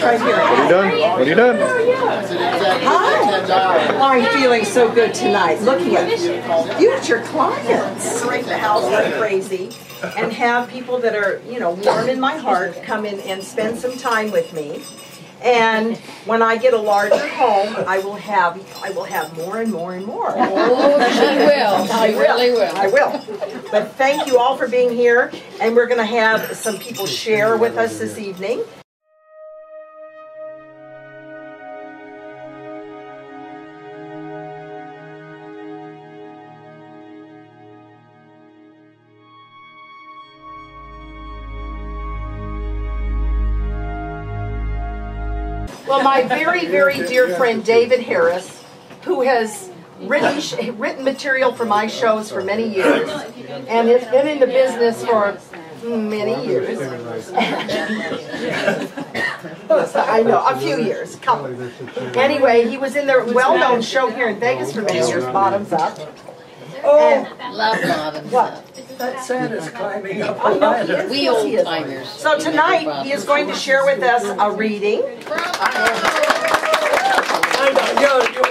right here. What are you done? What are you done? Hi. I'm feeling so good tonight. Looking at future clients. Break the house like crazy and have people that are, you know, warm in my heart come in and spend some time with me. And when I get a larger home, I will have more and more and more. Oh, she will. She really will. I will. But thank you all for being here, and we're going to have some people share with us this evening. Well, my very, very dear friend David Harris, who has written material for my shows for many years, and has been in the business for many years. I know, a few years, couple. Anyway, he was in the well-known show here in Vegas for many years, Bottoms Up. Oh, love Bottoms Up. That Santa's climbing up a ladder. We old timers. So tonight he is going to share with us a reading.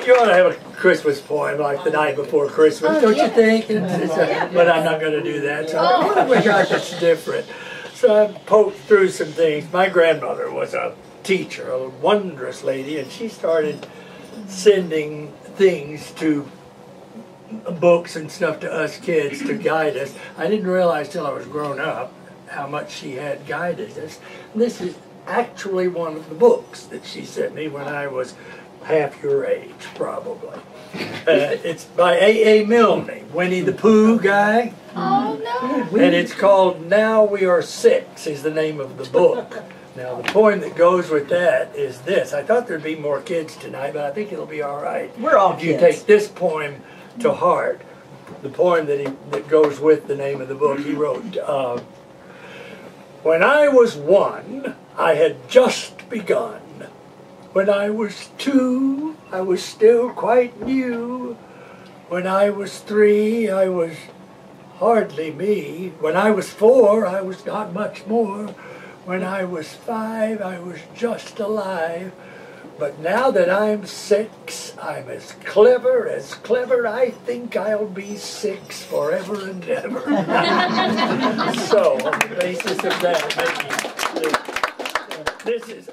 You ought to have a Christmas poem like the night before Christmas, don't you think? But I'm not going to do that. So I wish I was different. So I poked through some things. My grandmother was a teacher, a wondrous lady, and she started sending things to books and stuff to us kids to guide us. I didn't realize till I was grown up how much she had guided us. This is actually one of the books that she sent me when I was half your age, probably. It's by A.A. Milne, Winnie the Pooh guy. Oh, no. And it's called Now We Are Six is the name of the book. Now the poem that goes with that is this. I thought there'd be more kids tonight, but I think it'll be all right. We're all if you kids. take this poem to heart. The poem that goes with the name of the book he wrote. When I was one, I had just begun. When I was two, I was still quite new. When I was three, I was hardly me. When I was four, I was not much more. When I was five, I was just alive. But now that I'm six, I'm as clever, I think I'll be six forever and ever. So, on the basis of that, maybe this is...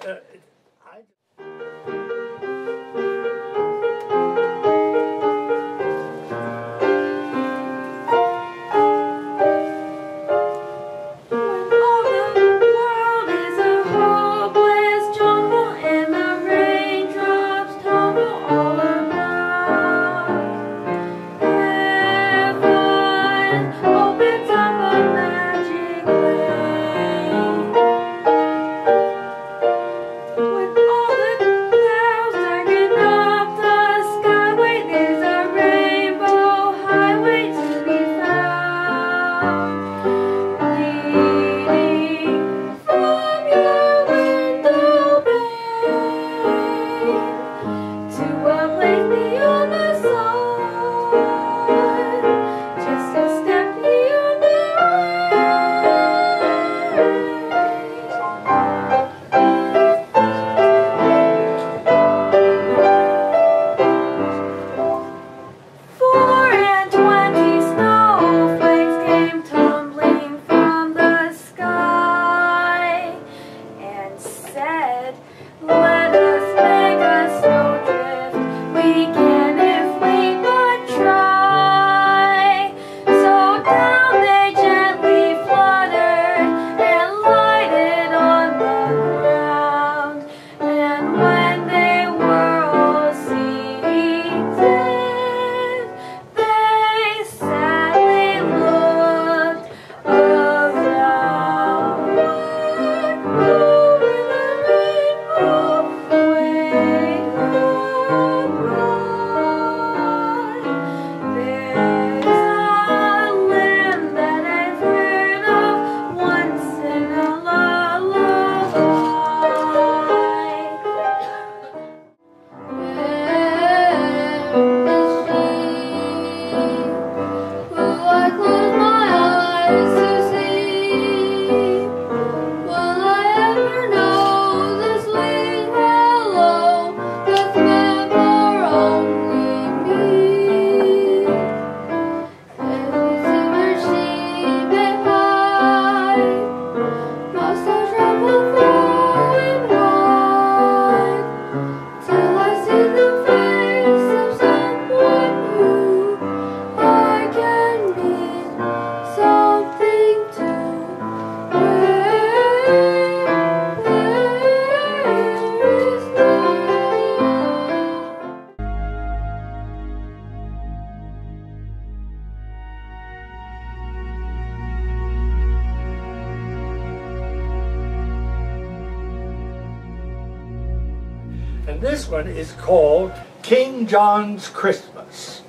And this one is called King John's Christmas.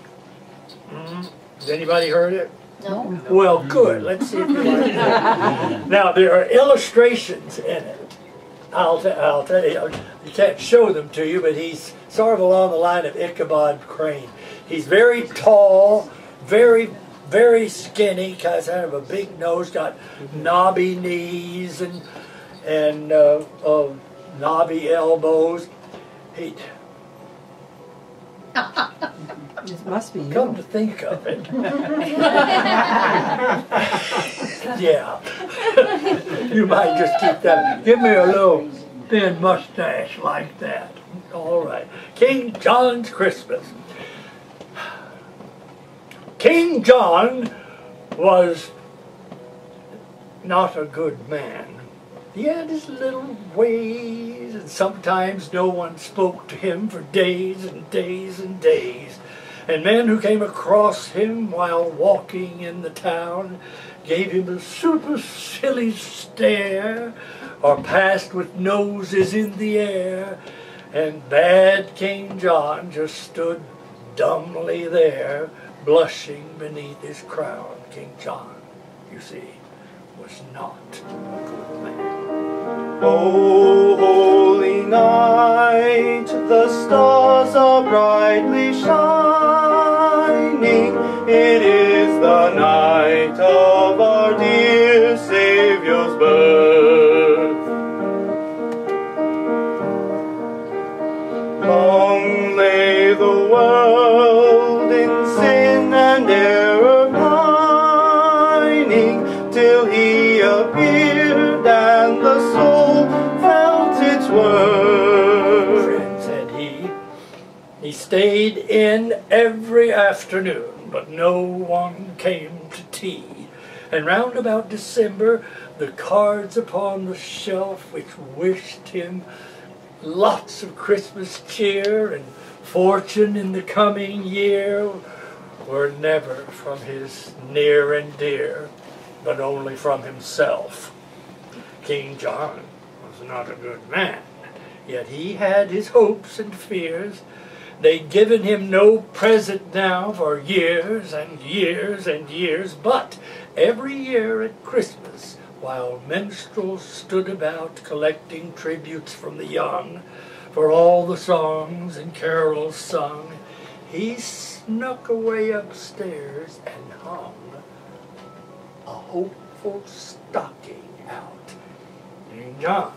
Has anybody heard it? No. Well, good. Let's see if you like it. Now, there are illustrations in it. I'll tell you, you can't show them to you, but he's sort of along the line of Ichabod Crane. He's very tall, very, very skinny, kind of a big nose, got knobby knees and knobby elbows. It must be you. Come to think of it. Yeah. You might just keep that. Give me a little thin mustache like that. All right. King John's Christmas. King John was not a good man. He had his little ways, and sometimes no one spoke to him for days and days and days. And men who came across him while walking in the town gave him a supercilious stare, or passed with noses in the air, and bad King John just stood dumbly there, blushing beneath his crown. King John, you see, was not a good man. O holy night, the stars are brightly shining. It is the night of our dear Saviour's birth. Long lay the world in sin and error pining, till he appeared and the soul felt its worth. Friend, said he stayed in every afternoon, but no one came to tea. And round about December, the cards upon the shelf which wished him lots of Christmas cheer and fortune in the coming year were never from his near and dear, but only from himself. King John was not a good man, yet he had his hopes and fears. They'd given him no present now for years and years and years, but every year at Christmas, while minstrels stood about collecting tributes from the young for all the songs and carols sung, he snuck away upstairs and hung a hopeful stocking out. King John,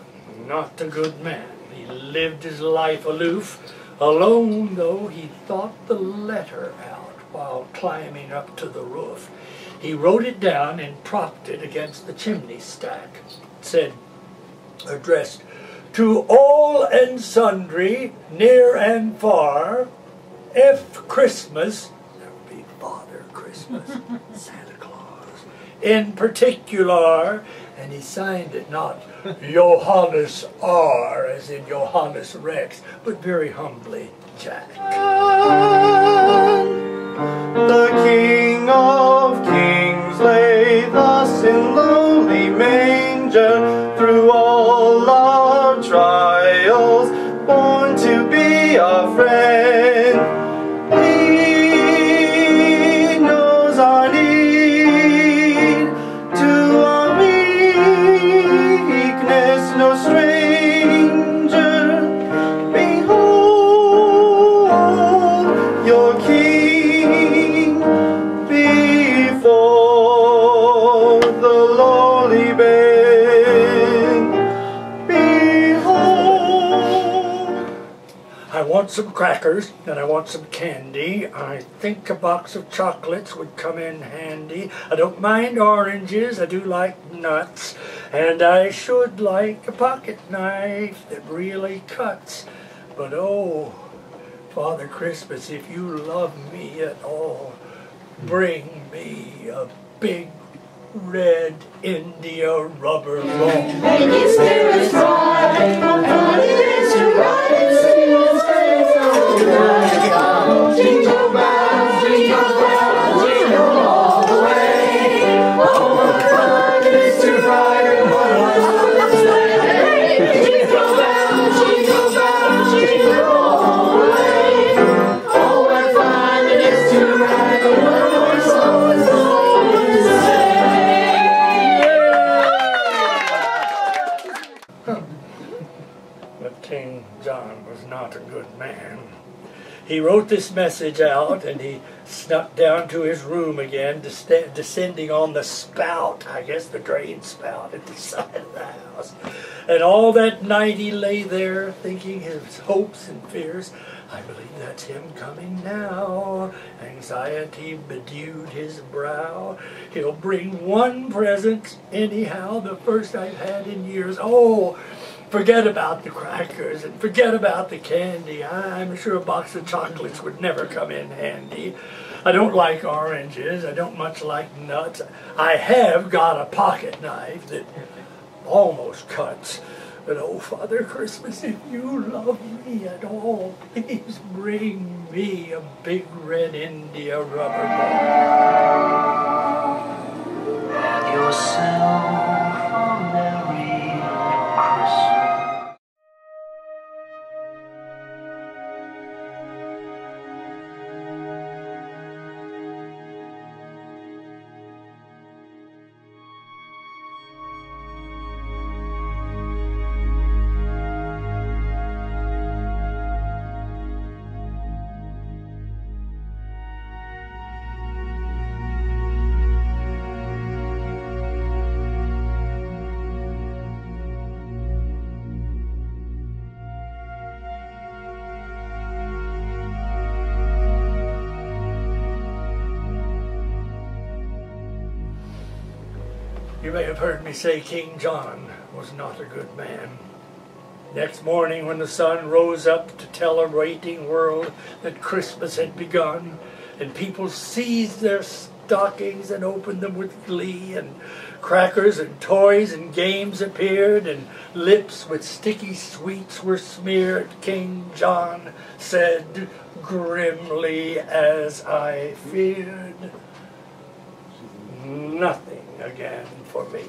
not a good man. He lived his life aloof, alone though he thought the letter out while climbing up to the roof. He wrote it down and propped it against the chimney stack. It said, addressed to all and sundry, near and far, if Christmas, that would be Father Christmas, Santa Claus, in particular, and he signed it not Johannes R, as in Johannes Rex, but very humbly, Jack. The King of Kings lay thus in lowly manger, through all our trials, born to be our friend. He knows our need, to our weakness no stranger. Behold your King before the lowly babe. Behold. I want some crackers, and I want some candy. I think a box of chocolates would come in handy. I don't mind oranges, I do like nuts. And I should like a pocket knife that really cuts. But oh, Father Christmas, if you love me at all, bring me a big red India rubber ball. And his spirits ride, from Fridays to Fridays, jingle bells, jingle all the way. Oh, what fun it is to ride in one horse open sleigh. Jingle bells, jingle bells, jingle he wrote this message out, and he snuck down to his room again, descending on the spout, I guess the drain spout at the side of the house. And all that night he lay there, thinking his hopes and fears. I believe that's him coming now. Anxiety bedewed his brow. He'll bring one present anyhow, the first I've had in years. Oh, forget about the crackers and forget about the candy. I'm sure a box of chocolates would never come in handy. I don't like oranges. I don't much like nuts. I have got a pocket knife that almost cuts. But oh, Father Christmas, if you love me at all, please bring me a big red India rubber ball. Have yourself a Merry Christmas. You may have heard me say King John was not a good man. Next morning when the sun rose up to tell a waiting world that Christmas had begun, and people seized their stockings and opened them with glee, and crackers and toys and games appeared, and lips with sticky sweets were smeared, King John said grimly, as I feared, nothing again for me.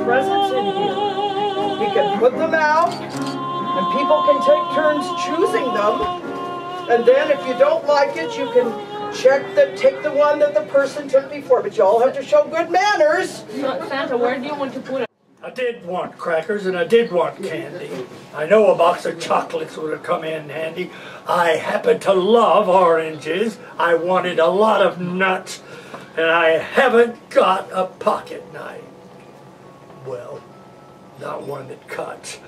presents in here. We can put them out, and people can take turns choosing them. And then if you don't like it, you can take the one that the person took before. But you all have to show good manners. Santa, where do you want to put it? I did want crackers and I did want candy. I know a box of chocolates would have come in handy. I happen to love oranges. I wanted a lot of nuts, and I haven't got a pocket knife. Well, not one that cuts.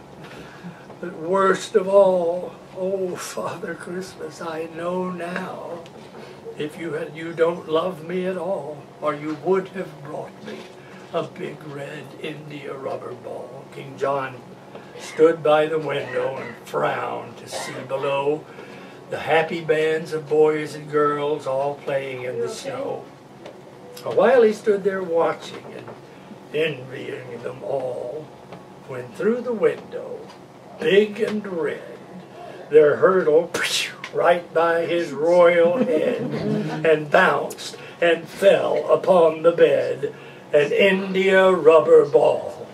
But worst of all, oh, Father Christmas, I know now. If you don't love me at all, or you would have brought me a big red India rubber ball. King John stood by the window and frowned to see below. the happy bands of boys and girls all playing in the snow. A while he stood there watching and envying them all, when through the window, big and red, there hurtled right by his royal head and bounced and fell upon the bed an India rubber ball.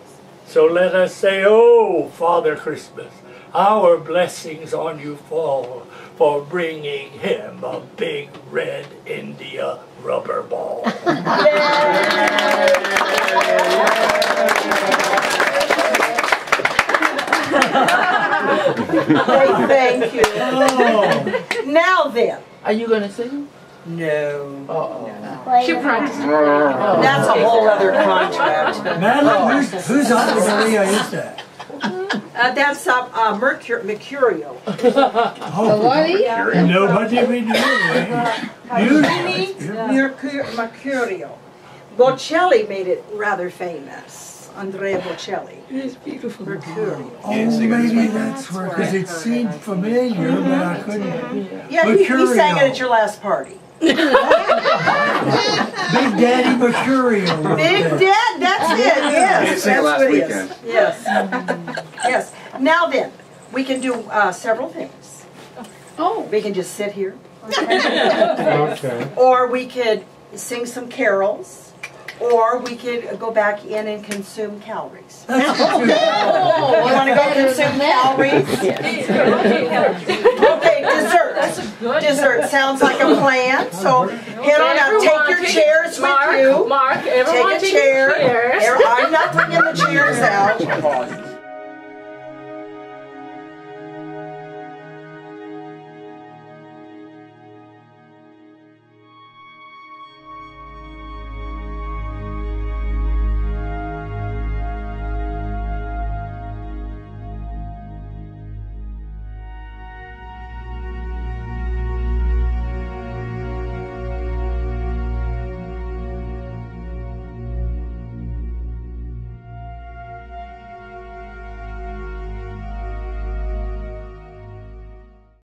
So let us say, oh, Father Christmas, our blessings on you fall for bringing him a big red India rubber ball. Thank you. Oh. Now then. Are you gonna sing? No. Uh-oh. She practiced. That's a whole other contract. Madeline, whose Ave Maria is that? That's Mercurio. Oh, nobody we Mercurio. Bocelli made it rather famous. Andrea Bocelli. It's beautiful. Mercurio. Oh, maybe that's where, because it seemed familiar, but I couldn't. Yeah, he sang it at your last party. Big Daddy Mercurio. Big Dad, that's it, yes. That's what it is. Yes. Yes. Now then, we can do several things. Oh. We can just sit here. Okay. Or we could sing some carols. Or we could go back in and consume calories. You want to go consume calories? Okay, dessert. Dessert sounds like a plan. So head on out. Take your chairs with you. Mark, everyone Take a chair. chairs. I'm not bringing the chairs out.